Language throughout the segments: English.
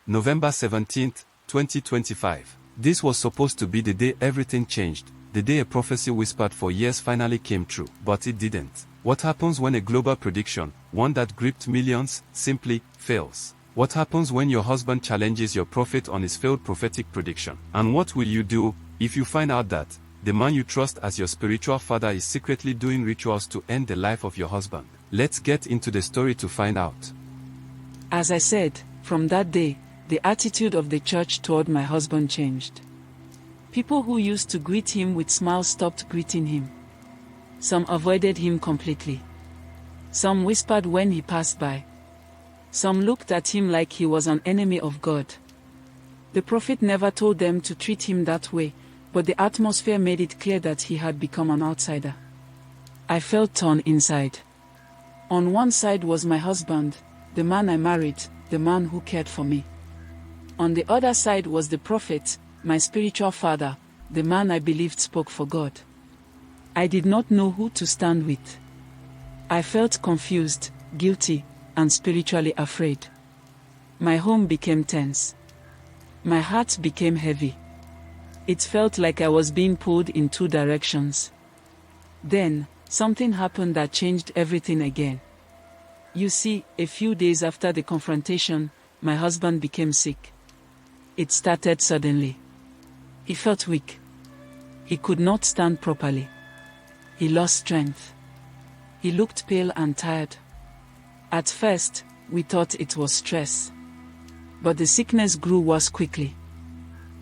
November 17, 2025. This was supposed to be the day everything changed, the day a prophecy whispered for years finally came true, but it didn't. What happens when a global prediction, one that gripped millions, simply fails? What happens when your husband challenges your prophet on his failed prophetic prediction? And what will you do if you find out that the man you trust as your spiritual father is secretly doing rituals to end the life of your husband? Let's get into the story to find out. As I said, from that day, the attitude of the church toward my husband changed. People who used to greet him with smiles stopped greeting him. Some avoided him completely. Some whispered when he passed by. Some looked at him like he was an enemy of God. The prophet never told them to treat him that way, but the atmosphere made it clear that he had become an outsider. I felt torn inside. On one side was my husband, the man I married, the man who cared for me. On the other side was the prophet, my spiritual father, the man I believed spoke for God. I did not know who to stand with. I felt confused, guilty, and spiritually afraid. My home became tense. My heart became heavy. It felt like I was being pulled in two directions. Then, something happened that changed everything again. You see, a few days after the confrontation, my husband became sick. It started suddenly. He felt weak. He could not stand properly. He lost strength. He looked pale and tired. At first, we thought it was stress. But the sickness grew worse quickly.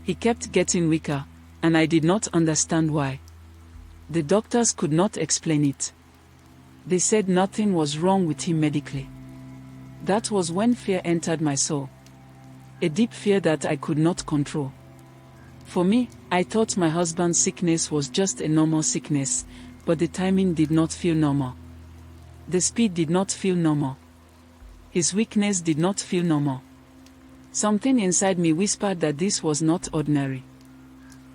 He kept getting weaker, and I did not understand why. The doctors could not explain it. They said nothing was wrong with him medically. That was when fear entered my soul. A deep fear that I could not control. For me, I thought my husband's sickness was just a normal sickness, but the timing did not feel normal. The speed did not feel normal. His weakness did not feel normal. Something inside me whispered that this was not ordinary.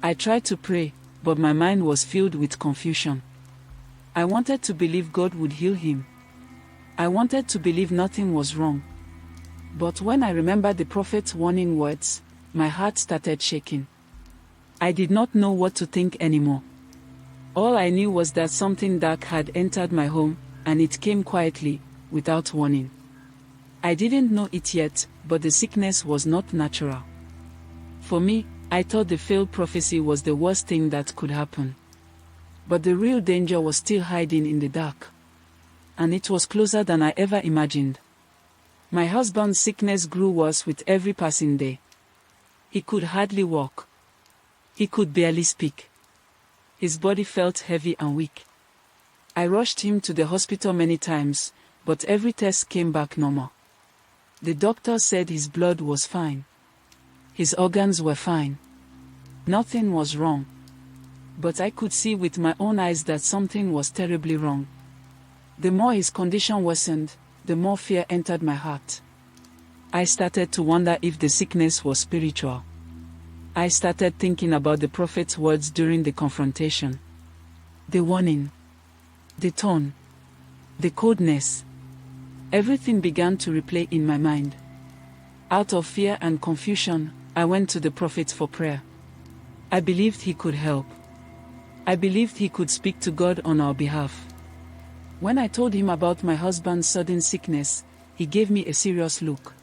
I tried to pray, but my mind was filled with confusion. I wanted to believe God would heal him. I wanted to believe nothing was wrong. But when I remembered the prophet's warning words, my heart started shaking. I did not know what to think anymore. All I knew was that something dark had entered my home, and it came quietly, without warning. I didn't know it yet, but the sickness was not natural. For me, I thought the failed prophecy was the worst thing that could happen. But the real danger was still hiding in the dark. And it was closer than I ever imagined. My husband's sickness grew worse with every passing day. He could hardly walk. He could barely speak. His body felt heavy and weak. I rushed him to the hospital many times, but every test came back normal. The doctor said his blood was fine. His organs were fine. Nothing was wrong. But I could see with my own eyes that something was terribly wrong. The more his condition worsened, the more fear entered my heart. I started to wonder if the sickness was spiritual. I started thinking about the prophet's words during the confrontation. The warning. The tone. The coldness. Everything began to replay in my mind. Out of fear and confusion, I went to the prophet for prayer. I believed he could help. I believed he could speak to God on our behalf. When I told him about my husband's sudden sickness, he gave me a serious look.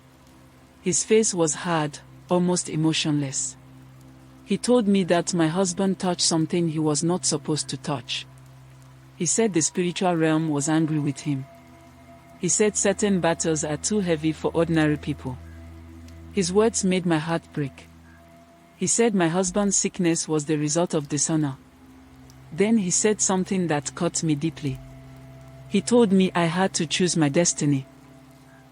His face was hard, almost emotionless. He told me that my husband touched something he was not supposed to touch. He said the spiritual realm was angry with him. He said certain battles are too heavy for ordinary people. His words made my heart break. He said my husband's sickness was the result of dishonor. Then he said something that cut me deeply. He told me I had to choose my destiny.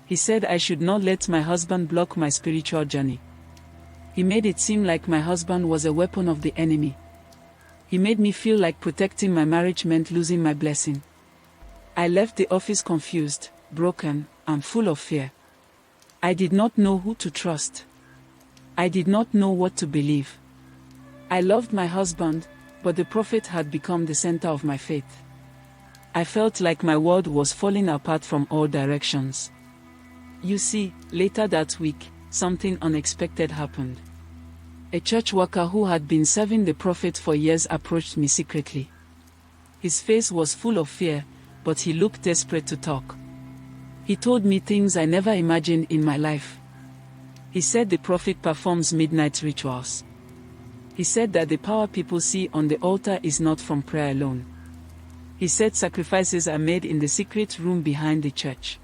He said I should not let my husband block my spiritual journey. He made it seem like my husband was a weapon of the enemy. He made me feel like protecting my marriage meant losing my blessing. I left the office confused, broken, and full of fear. I did not know who to trust. I did not know what to believe. I loved my husband, but the prophet had become the center of my faith. I felt like my world was falling apart from all directions. You see, later that week, something unexpected happened. A church worker who had been serving the prophet for years approached me secretly. His face was full of fear, but he looked desperate to talk. He told me things I never imagined in my life. He said the prophet performs midnight rituals. He said that the power people see on the altar is not from prayer alone. He said sacrifices are made in the secret room behind the church.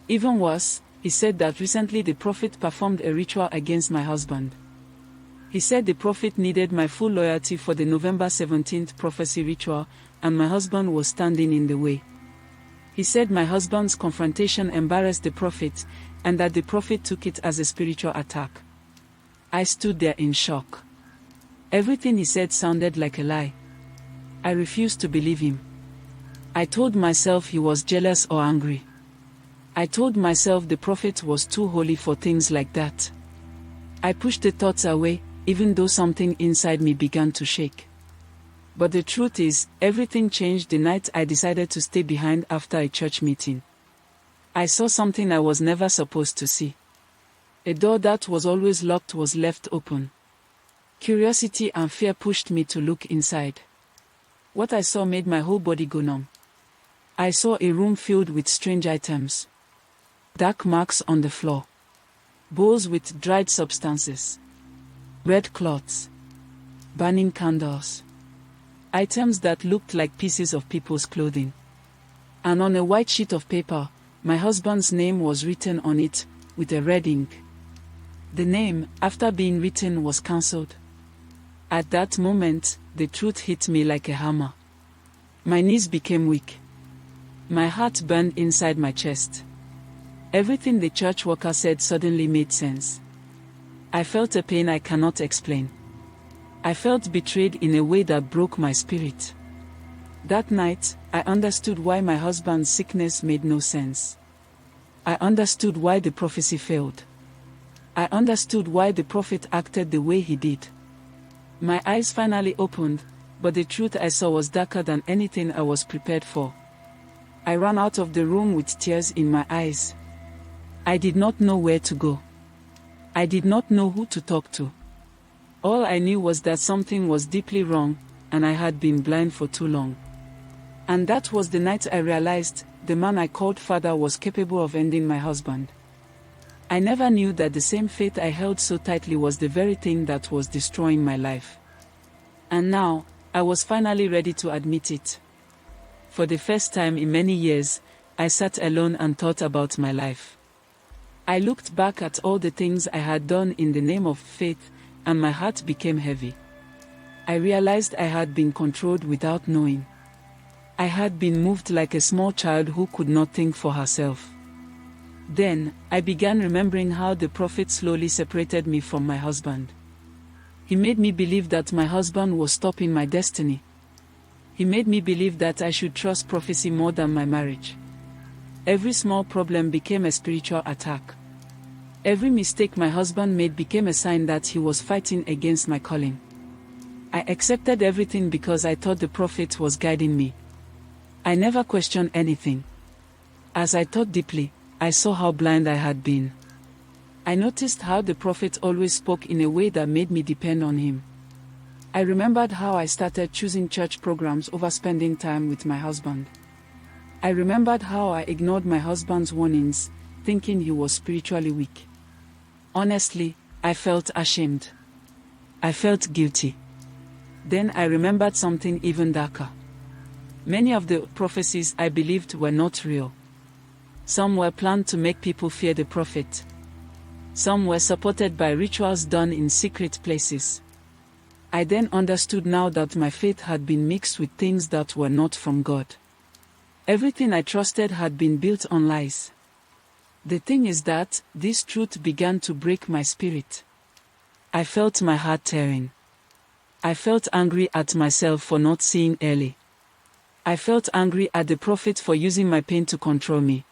Even worse, he said that recently the prophet performed a ritual against my husband. He said the prophet needed my full loyalty for the November 17th prophecy ritual, and my husband was standing in the way. He said my husband's confrontation embarrassed the prophet, and that the prophet took it as a spiritual attack. I stood there in shock. Everything he said sounded like a lie. I refused to believe him. I told myself he was jealous or angry. I told myself the prophet was too holy for things like that. I pushed the thoughts away, even though something inside me began to shake. But the truth is, everything changed the night I decided to stay behind after a church meeting. I saw something I was never supposed to see. A door that was always locked was left open. Curiosity and fear pushed me to look inside. What I saw made my whole body go numb. I saw a room filled with strange items. Dark marks on the floor. Bowls with dried substances. Red cloths. Burning candles. Items that looked like pieces of people's clothing. And on a white sheet of paper, my husband's name was written on it, with a red ink. The name, after being written, was cancelled. At that moment, the truth hit me like a hammer. My knees became weak. My heart burned inside my chest. Everything the church worker said suddenly made sense. I felt a pain I cannot explain. I felt betrayed in a way that broke my spirit. That night, I understood why my husband's sickness made no sense. I understood why the prophecy failed. I understood why the prophet acted the way he did. My eyes finally opened, but the truth I saw was darker than anything I was prepared for. I ran out of the room with tears in my eyes. I did not know where to go. I did not know who to talk to. All I knew was that something was deeply wrong, and I had been blind for too long. And that was the night I realized the man I called father was capable of ending my husband. I never knew that the same faith I held so tightly was the very thing that was destroying my life. And now, I was finally ready to admit it. For the first time in many years, I sat alone and thought about my life. I looked back at all the things I had done in the name of faith, and my heart became heavy. I realized I had been controlled without knowing. I had been moved like a small child who could not think for herself. Then, I began remembering how the prophet slowly separated me from my husband. He made me believe that my husband was stopping my destiny. He made me believe that I should trust prophecy more than my marriage. Every small problem became a spiritual attack. Every mistake my husband made became a sign that he was fighting against my calling. I accepted everything because I thought the prophet was guiding me. I never questioned anything. As I thought deeply, I saw how blind I had been. I noticed how the prophet always spoke in a way that made me depend on him. I remembered how I started choosing church programs over spending time with my husband. I remembered how I ignored my husband's warnings, thinking he was spiritually weak. Honestly, I felt ashamed. I felt guilty. Then I remembered something even darker. Many of the prophecies I believed were not real. Some were planned to make people fear the prophet. Some were supported by rituals done in secret places. I then understood now that my faith had been mixed with things that were not from God. Everything I trusted had been built on lies. The thing is that this truth began to break my spirit. I felt my heart tearing. I felt angry at myself for not seeing early. I felt angry at the prophet for using my pain to control me.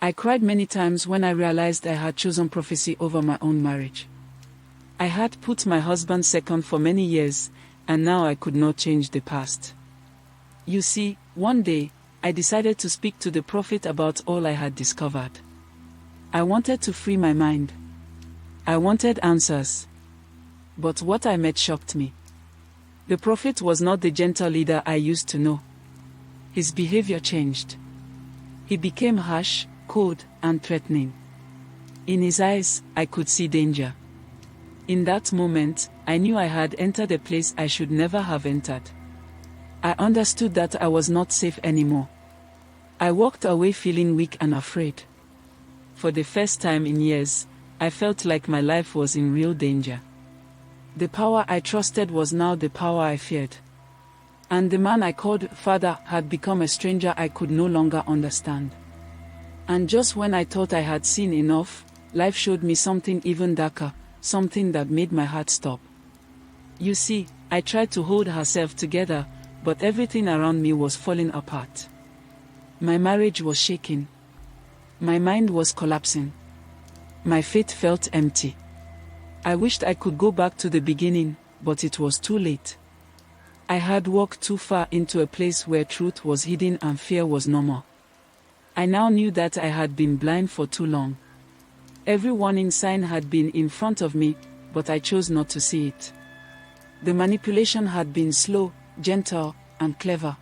I cried many times when I realized I had chosen prophecy over my own marriage. I had put my husband second for many years, and now I could not change the past. You see, one day, I decided to speak to the prophet about all I had discovered. I wanted to free my mind. I wanted answers. But what I met shocked me. The prophet was not the gentle leader I used to know. His behavior changed. He became harsh, cold, and threatening. In his eyes, I could see danger. In that moment, I knew I had entered a place I should never have entered. I understood that I was not safe anymore. I walked away feeling weak and afraid. For the first time in years, I felt like my life was in real danger. The power I trusted was now the power I feared. And the man I called Father had become a stranger I could no longer understand. And just when I thought I had seen enough, life showed me something even darker, something that made my heart stop. You see, I tried to hold herself together, but everything around me was falling apart. My marriage was shaking. My mind was collapsing. My faith felt empty. I wished I could go back to the beginning, but it was too late. I had walked too far into a place where truth was hidden and fear was normal. I now knew that I had been blind for too long. Every warning sign had been in front of me, but I chose not to see it. The manipulation had been slow, gentle, and clever.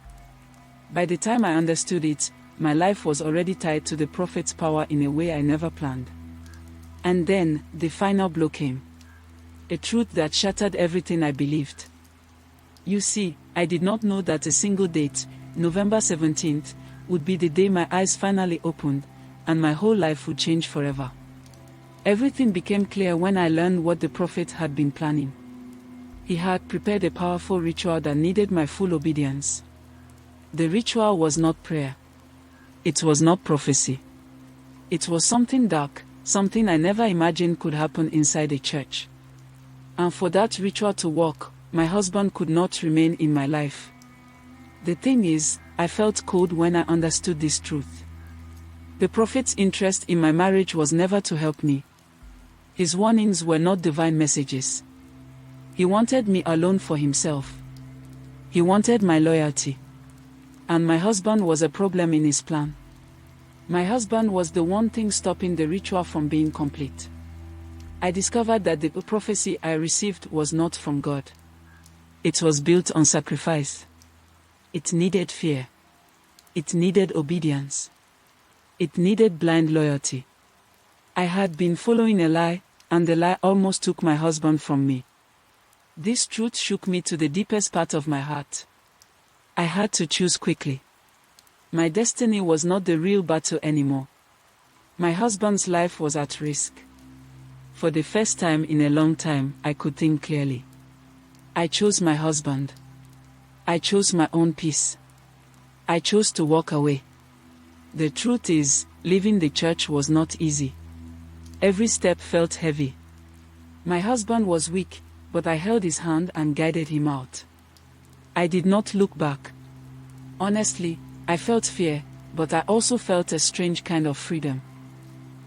By the time I understood it, my life was already tied to the prophet's power in a way I never planned. And then, the final blow came. A truth that shattered everything I believed. You see, I did not know that a single date, November 17th, would be the day my eyes finally opened, and my whole life would change forever. Everything became clear when I learned what the prophet had been planning. He had prepared a powerful ritual that needed my full obedience. The ritual was not prayer. It was not prophecy. It was something dark, something I never imagined could happen inside a church. And for that ritual to work, my husband could not remain in my life. The thing is, I felt cold when I understood this truth. The prophet's interest in my marriage was never to help me. His warnings were not divine messages. He wanted me alone for himself. He wanted my loyalty. And my husband was a problem in his plan. My husband was the one thing stopping the ritual from being complete. I discovered that the prophecy I received was not from God. It was built on sacrifice. It needed fear. It needed obedience. It needed blind loyalty. I had been following a lie, and the lie almost took my husband from me. This truth shook me to the deepest part of my heart. I had to choose quickly. My destiny was not the real battle anymore. My husband's life was at risk. For the first time in a long time, I could think clearly. I chose my husband. I chose my own peace. I chose to walk away. The truth is, leaving the church was not easy. Every step felt heavy. My husband was weak, but I held his hand and guided him out. I did not look back. Honestly, I felt fear, but I also felt a strange kind of freedom.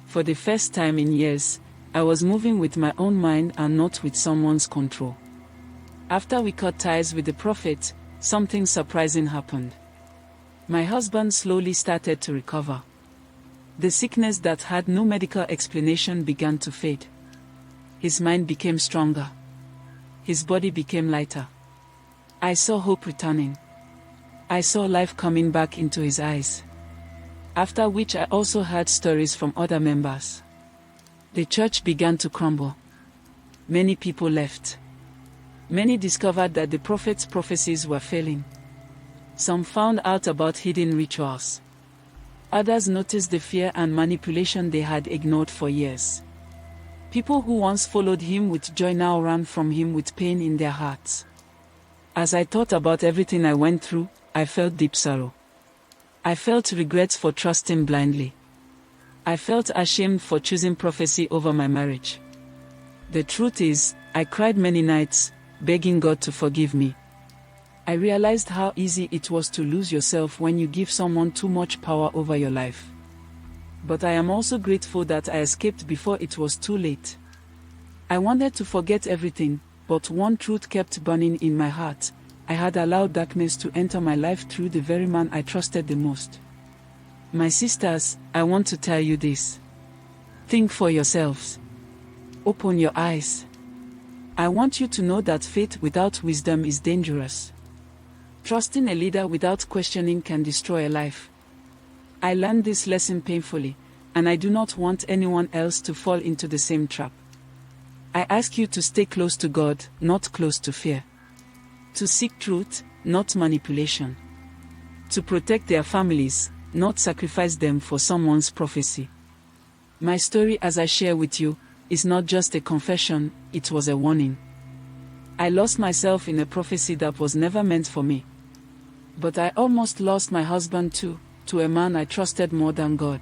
For the first time in years, I was moving with my own mind and not with someone's control. After we cut ties with the prophet, something surprising happened. My husband slowly started to recover. The sickness that had no medical explanation began to fade. His mind became stronger. His body became lighter. I saw hope returning. I saw life coming back into his eyes. After which I also heard stories from other members. The church began to crumble. Many people left. Many discovered that the prophet's prophecies were failing. Some found out about hidden rituals. Others noticed the fear and manipulation they had ignored for years. People who once followed him with joy now ran from him with pain in their hearts. As I thought about everything I went through, I felt deep sorrow. I felt regrets for trusting blindly. I felt ashamed for choosing prophecy over my marriage. The truth is, I cried many nights, begging God to forgive me. I realized how easy it was to lose yourself when you give someone too much power over your life. But I am also grateful that I escaped before it was too late. I wanted to forget everything, but one truth kept burning in my heart. I had allowed darkness to enter my life through the very man I trusted the most. My sisters, I want to tell you this. Think for yourselves. open your eyes. I want you to know that faith without wisdom is dangerous. Trusting a leader without questioning can destroy a life. I learned this lesson painfully, and I do not want anyone else to fall into the same trap. I ask you to stay close to God, not close to fear. To seek truth, not manipulation. To protect their families, not sacrifice them for someone's prophecy. My story, as I share with you, is not just a confession, it was a warning. I lost myself in a prophecy that was never meant for me. But I almost lost my husband too, to a man I trusted more than God.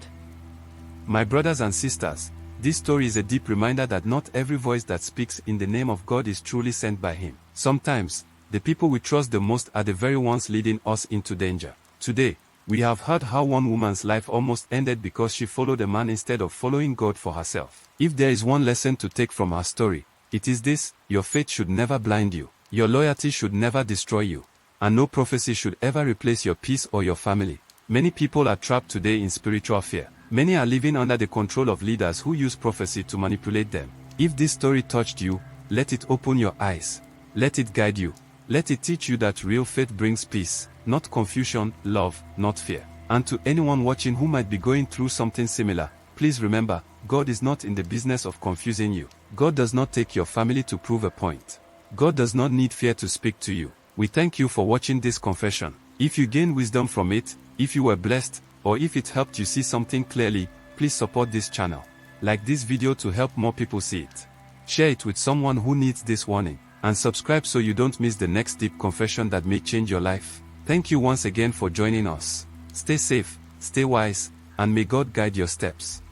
My brothers and sisters, this story is a deep reminder that not every voice that speaks in the name of God is truly sent by Him. Sometimes, the people we trust the most are the very ones leading us into danger. Today, we have heard how one woman's life almost ended because she followed a man instead of following God for herself. If there is one lesson to take from our story, it is this: your faith should never blind you, your loyalty should never destroy you, and no prophecy should ever replace your peace or your family. Many people are trapped today in spiritual fear. Many are living under the control of leaders who use prophecy to manipulate them. If this story touched you, let it open your eyes. Let it guide you. Let it teach you that real faith brings peace, not confusion, love, not fear. And to anyone watching who might be going through something similar, please remember, God is not in the business of confusing you. God does not take your family to prove a point. God does not need fear to speak to you. We thank you for watching this confession. If you gain wisdom from it, if you were blessed, or if it helped you see something clearly, please support this channel. Like this video to help more people see it. Share it with someone who needs this warning. And subscribe so you don't miss the next deep confession that may change your life. Thank you once again for joining us. Stay safe, stay wise, and may God guide your steps.